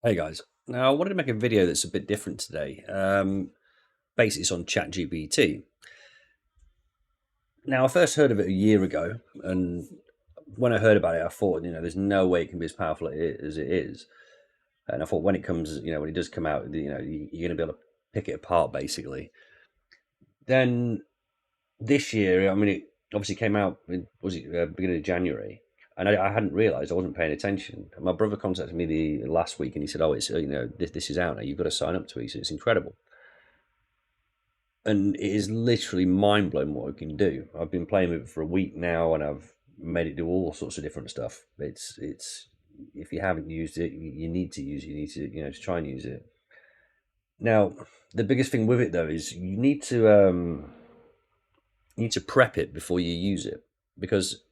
Hey guys. Now I wanted to make a video that's a bit different today. Basically, it's on ChatGPT. Now I first heard of it a year ago, and when I heard about it, I thought, there's no way it can be as powerful as it is. And I thought when it comes, when it does come out, you're going to be able to pick it apart, basically. Then this year, I mean, it obviously came out. Was it beginning of January? And I hadn't realised I wasn't paying attention. My brother contacted me the last week, and he said, "Oh, it's this is out now. You've got to sign up to it. It's incredible." And it is literally mind blowing what it can do. I've been playing with it for a week now, and I've made it do all sorts of different stuff. It's if you haven't used it, you need to use it. You need to to try and use it. Now, the biggest thing with it though is you need to prep it before you use it, because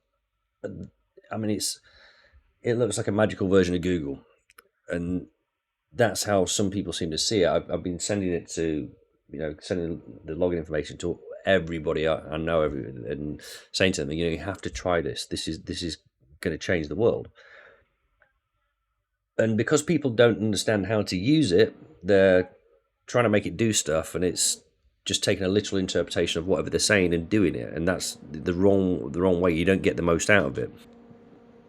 I mean it looks like a magical version of Google, and that's how some people seem to see it. I've been sending it to sending the login information to everybody I know, and saying to them, you have to try this. This is going to change the world. And because people don't understand how to use it, they're trying to make it do stuff, and it's just taking a literal interpretation of whatever they're saying and doing it, and that's the wrong way. You don't get the most out of it.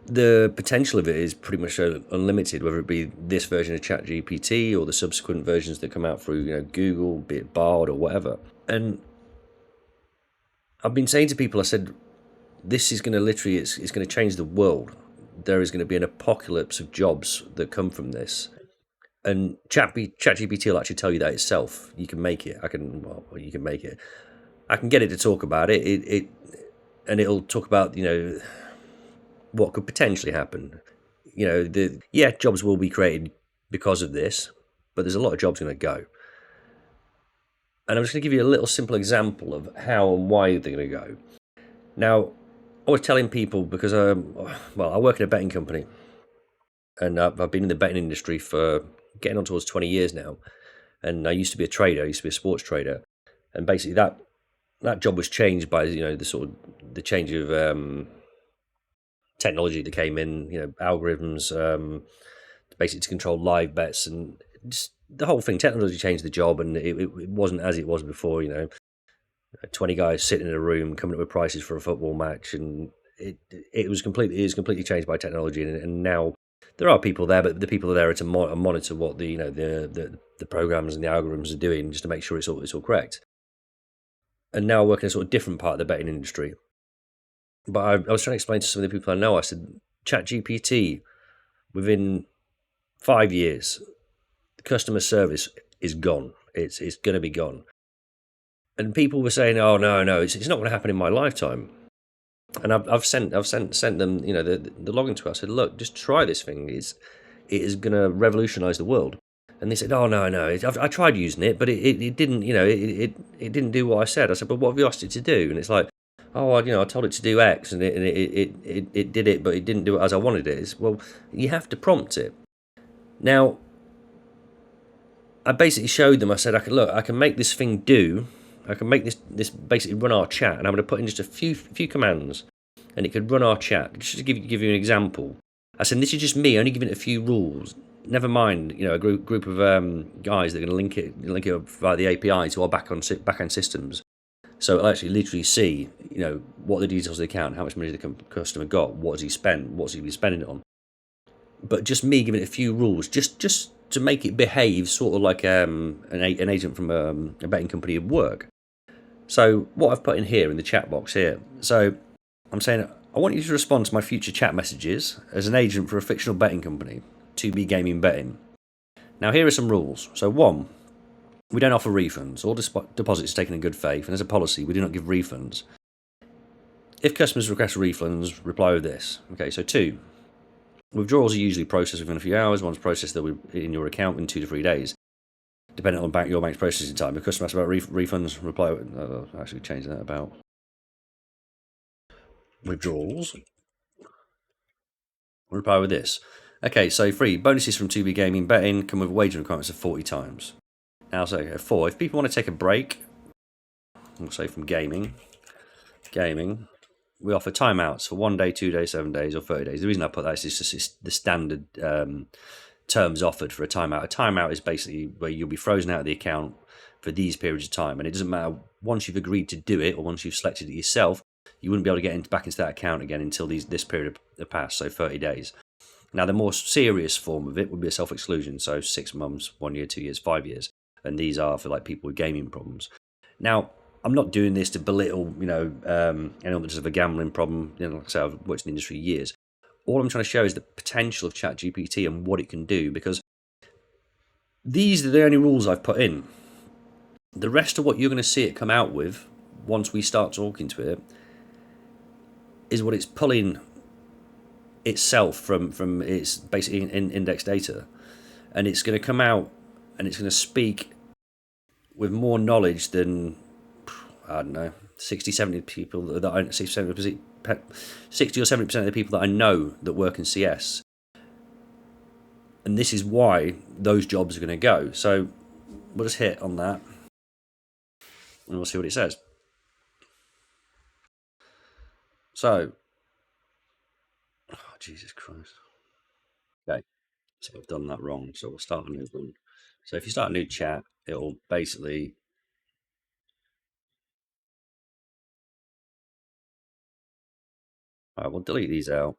The potential of it is pretty much unlimited, whether it be this version of ChatGPT or the subsequent versions that come out through Google, be it Bard or whatever. And I've been saying to people, I said, this is going to literally, it's going to change the world. There is going to be an apocalypse of jobs that come from this. And ChatGPT will actually tell you that itself. You can make it. You can make it. I can get it to talk about it. And it'll talk about, what could potentially happen. Jobs will be created because of this, but there's a lot of jobs going to go. And I'm just going to give you a little simple example of how and why they're going to go. Now, I was telling people because, I work in a betting company, and I've been in the betting industry for getting on towards 20 years now. And I used to be a trader. I used to be a sports trader, and basically that job was changed by the change of technology that came in, algorithms, basically to control live bets, and just the whole thing. Technology changed the job, and it wasn't as it was before. 20 guys sitting in a room coming up with prices for a football match, and it was completely changed by technology. And now there are people there, but the people are there to monitor what the programs and the algorithms are doing, just to make sure it's all correct. And now I work in a sort of different part of the betting industry. But I was trying to explain to some of the people I know, I said, ChatGPT, within 5 years, the customer service is gone. It's going to be gone. And people were saying, "Oh no, it's not going to happen in my lifetime." And I've sent them, the login to it. I said, "Look, just try this thing. It is going to revolutionise the world." And they said, "Oh no, I tried using it, but it didn't, it didn't do what I said." I said, "But what have you asked it to do?" And it's like, "Oh, I told it to do X, and it did it, but it didn't do it as I wanted it." It's, well, you have to prompt it. Now, I basically showed them. I said, I can make this thing do. I can make this basically run our chat, and I'm going to put in just a few commands, and it could run our chat. Just to give you an example, I said, this is just me only giving it a few rules. Never mind, a group of guys that are going to link it up via the API to our back-end systems. So it'll actually literally see, what the details of the account, how much money the customer got, what has he spent, what's he been spending it on. But just me giving it a few rules, just to make it behave sort of like an agent from a betting company would work. So what I've put in here in the chat box here. So I'm saying, I want you to respond to my future chat messages as an agent for a fictional betting company, 2B Gaming Betting. Now here are some rules. So 1, we don't offer refunds. All deposits taken in good faith, and as a policy, we do not give refunds. If customers request refunds, reply with this. Okay, so 2, withdrawals are usually processed within a few hours. Once processed, they'll be in your account in 2 to 3 days, depending on your bank's processing time. If customers ask about refunds, reply with, actually changing that about withdrawals. Reply with this. Okay, so 3, bonuses from 2B Gaming Betting come with wagering requirements of 40 times. Now, so 4, if people want to take a break, we'll say from gaming, we offer timeouts for 1 day, 2 days, 7 days, or 30 days. The reason I put that is just the standard terms offered for a timeout. A timeout is basically where you'll be frozen out of the account for these periods of time, and it doesn't matter once you've agreed to do it or once you've selected it yourself. You wouldn't be able to get back into that account again until this period have passed, so 30 days. Now, the more serious form of it would be a self-exclusion, so 6 months, 1 year, 2 years, 5 years, and these are for like people with gaming problems. Now, I'm not doing this to belittle, anyone that does have a gambling problem. Like I say, I've worked in the industry years. All I'm trying to show is the potential of ChatGPT and what it can do, because these are the only rules I've put in. The rest of what you're going to see it come out with, once we start talking to it, is what it's pulling itself from its basically index data, and it's going to come out and it's going to speak with more knowledge than, I don't know, 60 or 70% of the people that I know that work in CS. And this is why those jobs are going to go. So we'll just hit on that and we'll see what it says. So, oh, Jesus Christ. Okay, so I've done that wrong. So we'll start a new one. So if you start a new chat, it'll basically... Alright, we'll delete these out.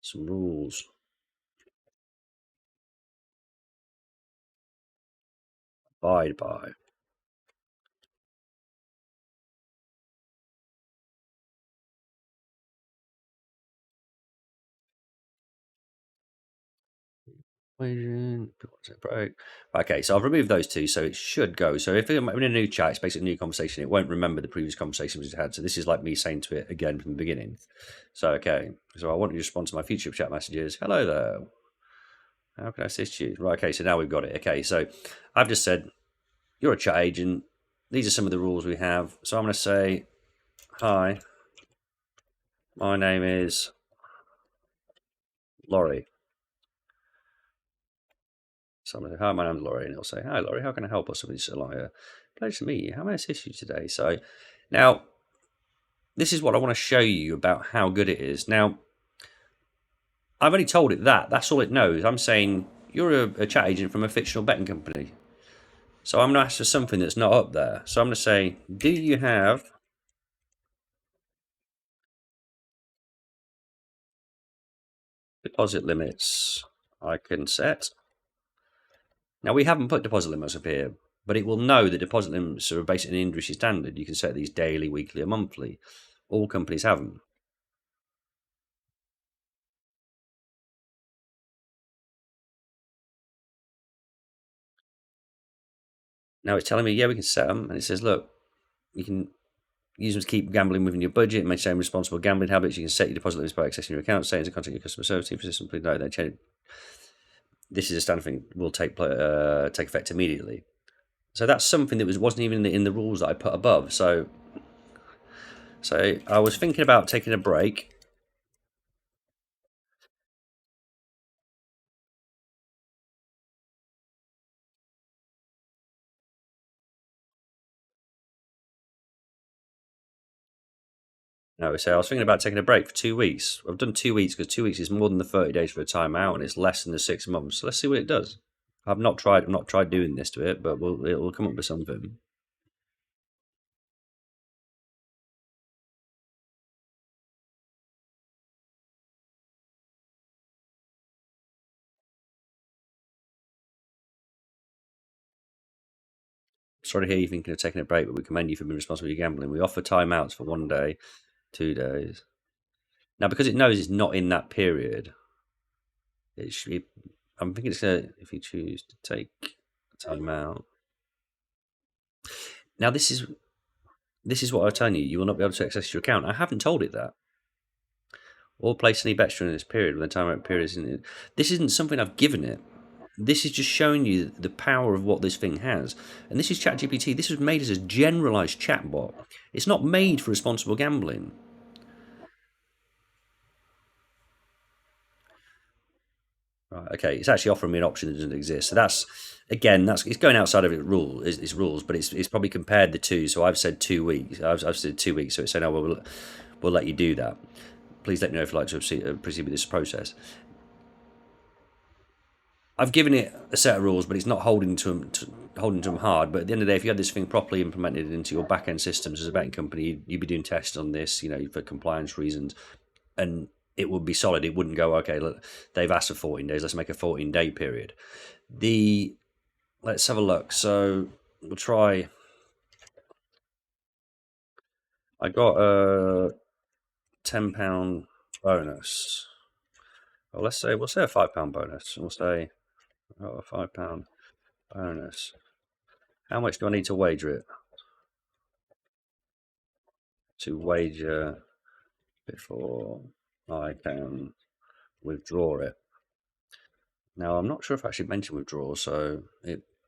Some rules. Abide by. Okay, so I've removed those two, so it should go. So if I'm in a new chat, it's basically a new conversation. It won't remember the previous conversations we've had. So this is like me saying to it again from the beginning. So, okay, so I want you to respond to my future chat messages. Hello there. How can I assist you? Right, okay, so now we've got it. Okay, so I've just said, you're a chat agent. These are some of the rules we have. So I'm going to say, hi, my name is Laurie. So I'm going to say, hi, my name's Laurie, and it'll say, hi, Laurie, how can I help us? Somebody said, pleasure to meet you. How may I assist you today? So now, this is what I want to show you about how good it is. Now, I've only told it that. That's all it knows. I'm saying, you're a chat agent from a fictional betting company. So I'm going to ask for something that's not up there. So I'm going to say, do you have deposit limits I can set? Now, we haven't put deposit limits up here, but it will know that deposit limits are basically an industry standard. You can set these daily, weekly, or monthly. All companies have them. Now it's telling me, yeah, we can set them. And it says, look, you can use them to keep gambling within your budget, maintain responsible gambling habits. You can set your deposit limits by accessing your account, settings, and contact your customer service team. Please note that change. This is a standard thing. Will take effect immediately. So that's something that wasn't even in the rules that I put above. So I was thinking about taking a break. No, so I was thinking about taking a break for 2 weeks. I've done 2 weeks because 2 weeks is more than the 30 days for a timeout, and it's less than the 6 months. So let's see what it does. I've not tried doing this to it, but it'll come up with something. Sorry to hear you thinking of taking a break, but we commend you for being responsible for your gambling. We offer timeouts for 1 day, 2 days. Now, because it knows it's not in that period, it should be, I'm thinking it's going to, if you choose to take a timeout. Now, this is what I'm telling you. You will not be able to access your account. I haven't told it that. Or place any bets during this period when the timeout period isn't. This isn't something I've given it. This is just showing you the power of what this thing has. And this is ChatGPT. This was made as a generalized chatbot. It's not made for responsible gambling. Right, okay, it's actually offering me an option that doesn't exist. So that's it's going outside of its rules, but it's probably compared the two. So I've said 2 weeks. I've said 2 weeks. So it's saying, oh, well, we'll let you do that. Please let me know if you'd like to proceed with this process. I've given it a set of rules, but it's not holding to them hard. But at the end of the day, if you had this thing properly implemented into your back end systems as a betting company, you'd be doing tests on this, for compliance reasons, and it would be solid. It wouldn't go, okay, look, they've asked for 14 days. Let's make a 14-day period. Let's have a look. So we'll try. I got a £10 bonus. Well, we'll say a £5 bonus. We'll say a £5 bonus. How much do I need to wager it? To wager before I can withdraw it. Now, I'm not sure if I actually mentioned withdrawal, so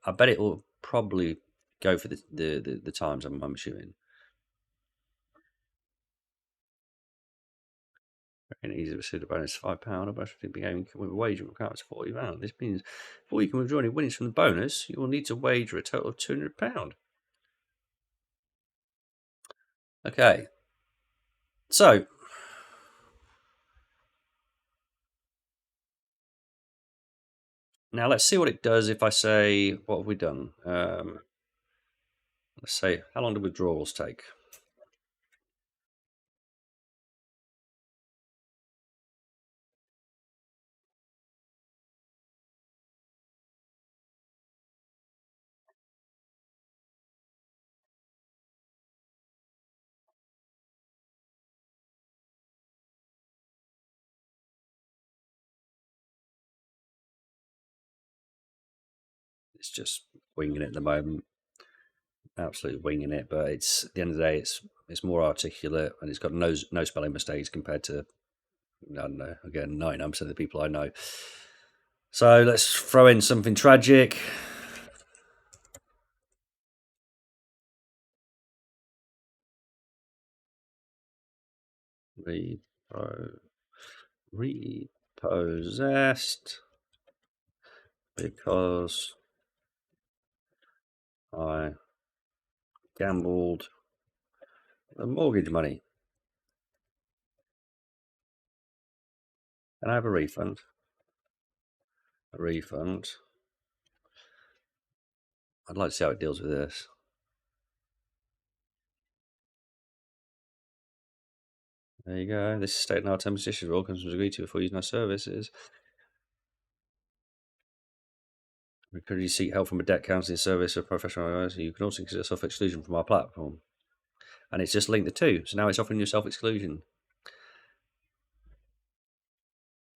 I bet it will probably go for the times I'm assuming. An easy to receive a bonus £5. A bonus will be aiming with a wager will count as £40. This means before you can withdraw any winnings from the bonus, you will need to wager a total of £200. Okay. So now let's see what it does if I say, what have we done? Let's say, how long do withdrawals take? It's just winging it at the moment. Absolutely winging it, but it's at the end of the day, it's more articulate and it's got no spelling mistakes compared to, I don't know, again, 99% of the people I know. So let's throw in something tragic. Repossessed because I gambled the mortgage money. Can I have a refund? A refund. I'd like to see how it deals with this. There you go. This is stated in our terms and conditions rule. Customers agree to before using our services. Could you seek help from a debt counselling service or professional advisor? You can also consider self-exclusion from our platform. And it's just linked the two. So now it's offering you self-exclusion.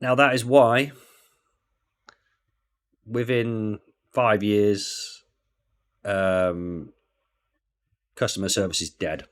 Now that is why within 5 years, customer service is dead.